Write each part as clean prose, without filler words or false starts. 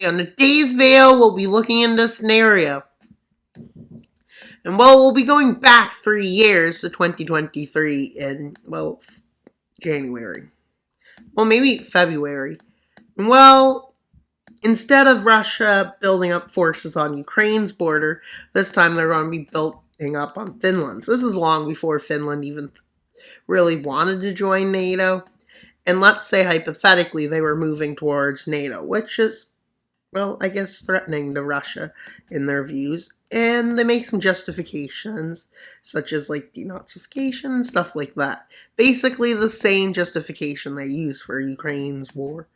On today's video, we'll be looking into this scenario. And we'll be going back 3 years to 2023 in, January. Well, maybe February. Instead of Russia building up forces on Ukraine's border, this time they're going to be building up on Finland's. This is long before Finland even really wanted to join NATO. And let's say hypothetically they were moving towards NATO, which is, I guess threatening to Russia in their views. And they make some justifications, such as denazification and stuff like that. Basically the same justification they use for Ukraine's war.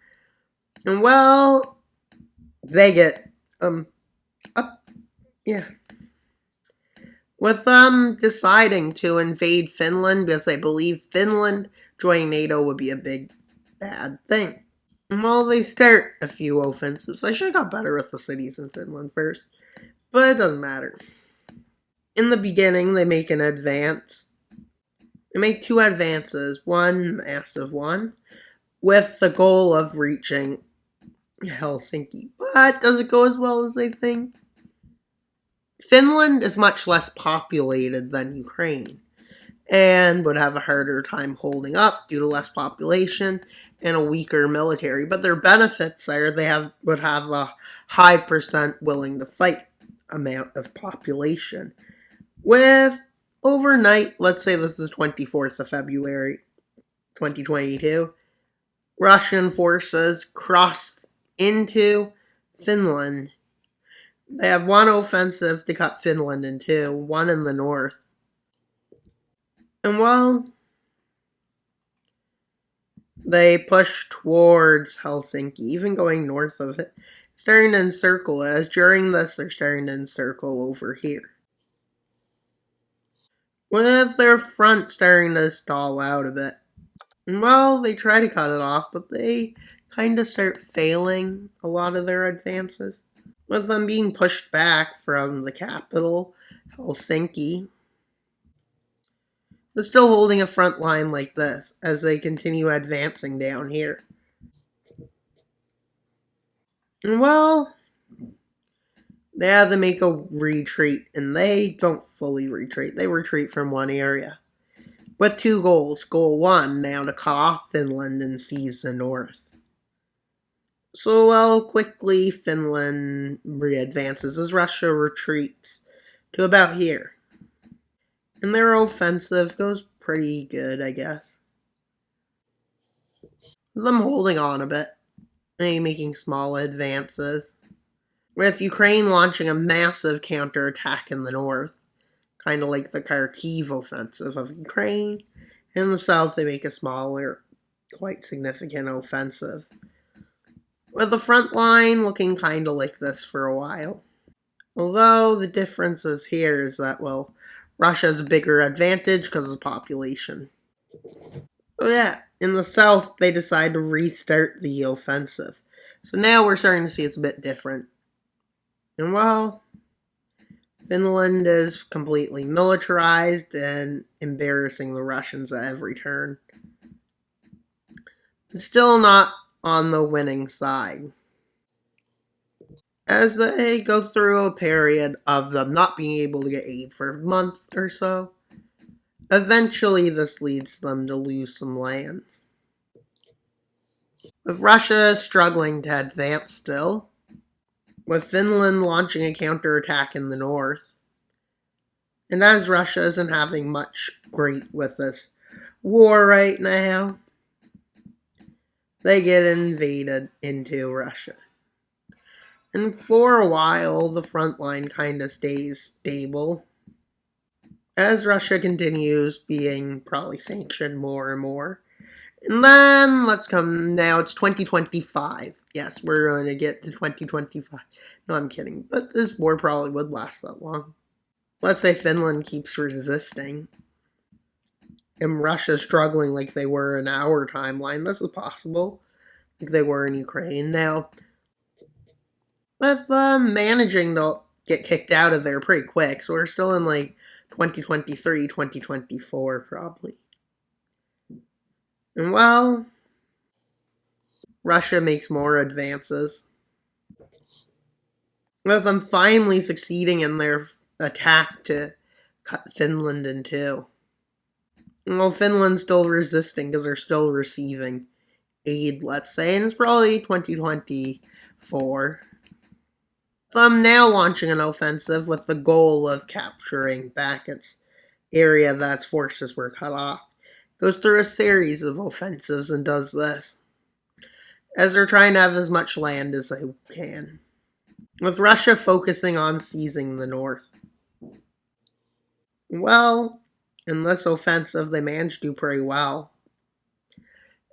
And they get, with them deciding to invade Finland because they believe Finland joining NATO would be a big, bad thing. They start a few offensives. I should have got better with the cities in Finland first, but it doesn't matter. In the beginning, they make an advance. They make 2 advances, one massive one, with the goal of reaching Helsinki. But does it go as well as they think? Finland is much less populated than Ukraine and would have a harder time holding up due to less population and a weaker military. But their benefits are they would have a high percent willing to fight amount of population. With overnight, let's say this is 24th of February 2022, Russian forces cross into Finland. They have one offensive to cut Finland in 2, one in the north. And they push towards Helsinki, even going north of it, starting to encircle it. As during this, they're starting to encircle over here, with their front starting to stall out a bit. And they try to cut it off, but they kind of start failing a lot of their advances, with them being pushed back from the capital, Helsinki, but still holding a front line like this as they continue advancing down here. And they have to make a retreat, and they don't fully retreat. They retreat from one area, with 2 goals. Goal 1, now to cut off Finland and seize the north. So, quickly Finland re-advances as Russia retreats to about here. And their offensive goes pretty good, I guess. Them holding on a bit, maybe making small advances, with Ukraine launching a massive counterattack in the north, kind of like the Kharkiv offensive of Ukraine. In the south, they make a smaller, quite significant offensive, with the front line looking kind of like this for a while. Although the difference is here is that, Russia has a bigger advantage because of the population. So in the south, they decide to restart the offensive. So now we're starting to see it's a bit different. And Finland is completely militarized and embarrassing the Russians at every turn. It's still not on the winning side, as they go through a period of them not being able to get aid for a month or so. Eventually, this leads them to lose some lands, with Russia struggling to advance still, with Finland launching a counterattack in the north. And as Russia isn't having much great with this war right now, they get invaded into Russia. And for a while, the front line kind of stays stable, as Russia continues being probably sanctioned more and more. And then, now it's 2025. Yes, we're going to get to 2025. No, I'm kidding, but this war probably would last that long. Let's say Finland keeps resisting, and Russia struggling like they were in our timeline. This is possible, like they were in Ukraine. Now, with managing to get kicked out of there pretty quick, so we're still in 2023, 2024 probably. And Russia makes more advances, with them finally succeeding in their attack to cut Finland in two. Well, Finland's still resisting because they're still receiving aid, let's say, and it's probably 2024. Them now launching an offensive with the goal of capturing back its area that its forces were cut off. Goes through a series of offensives and does this, as they're trying to have as much land as they can, with Russia focusing on seizing the north. Well, in this offensive, they managed to do pretty well,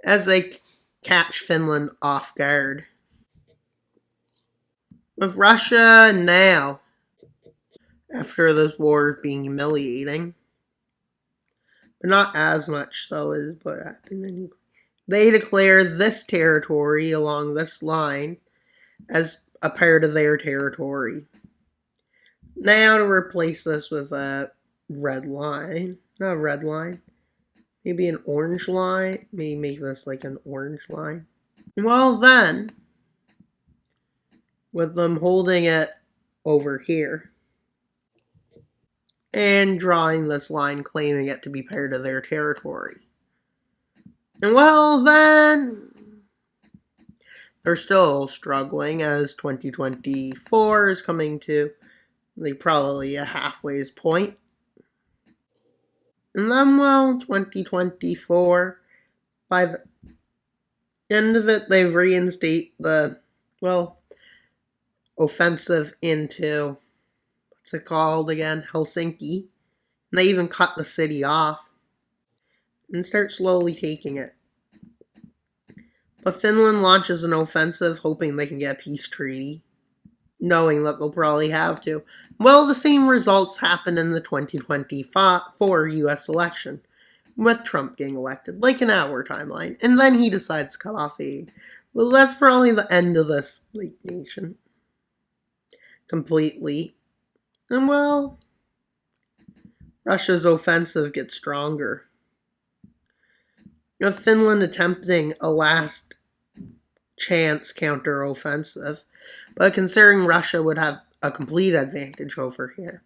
as they catch Finland off guard. With Russia now, after this war being humiliating, but not as much so as what happened in Ukraine, they declare this territory along this line as a part of their territory. Now to replace this with a red line, not a red line, maybe an orange line, maybe make this like an orange line. Well then, with them holding it over here and drawing this line claiming it to be part of their territory. And well then, they're still struggling as 2024 is coming to like probably a halfway point. And then, well, 2024, by the end of it, they reinstate the, well, offensive into, what's it called again? Helsinki. And they even cut the city off and start slowly taking it. But Finland launches an offensive hoping they can get a peace treaty, knowing that they'll probably have to. Well, the same results happen in the 2024 US election, with Trump getting elected, like in our timeline, and then he decides to cut off aid. Well, that's probably the end of this nation. Completely. And well, Russia's offensive gets stronger. With Finland attempting a last chance counter-offensive, but considering Russia would have a complete advantage over here.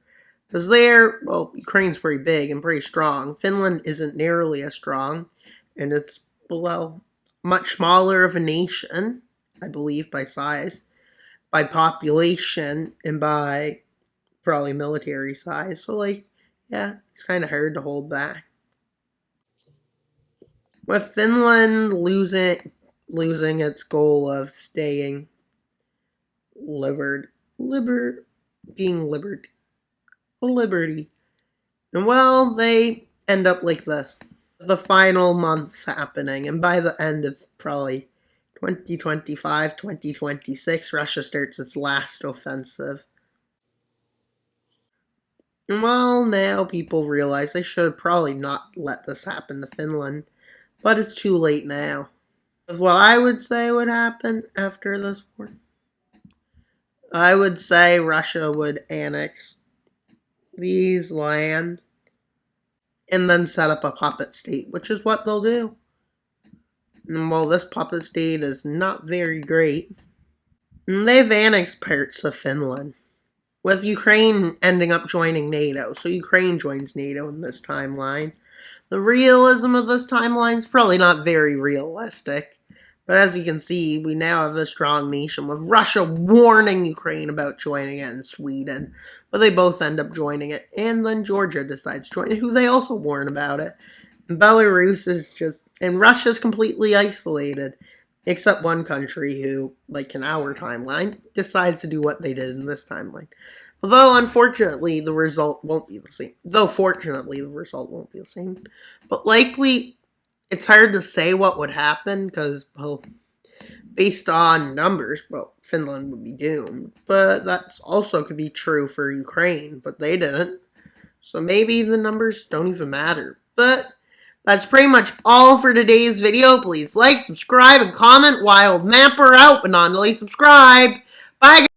Because there, well, Ukraine's pretty big and pretty strong. Finland isn't nearly as strong, and it's, well, much smaller of a nation, I believe, by size, by population, and by probably military size. So, like, yeah, it's kind of hard to hold back. With Finland losing its goal of staying liberty. And well, they end up like this. The final months happening, and by the end of probably 2025, 2026, Russia starts its last offensive. And well, now people realize they should have probably not let this happen to Finland, but it's too late now. That's what I would say would happen after this war. I would say Russia would annex these lands and then set up a puppet state, which is what they'll do. And while this puppet state is not very great, they've annexed parts of Finland, with Ukraine ending up joining NATO. So Ukraine joins NATO in this timeline. The realism of this timeline is probably not very realistic. But as you can see, we now have a strong nation with Russia warning Ukraine about joining it and Sweden. But they both end up joining it. And then Georgia decides to join it, who they also warn about it. And Belarus is just... And Russia's completely isolated. Except one country who, like in our timeline, decides to do what they did in this timeline. Although, unfortunately, the result won't be the same. Though, fortunately, the result won't be the same. But likely... It's hard to say what would happen because, well, based on numbers, well, Finland would be doomed. But that also could be true for Ukraine, but they didn't. So maybe the numbers don't even matter. But that's pretty much all for today's video. Please like, subscribe, and comment. Wild Mapper out, but not only subscribe. Bye, guys.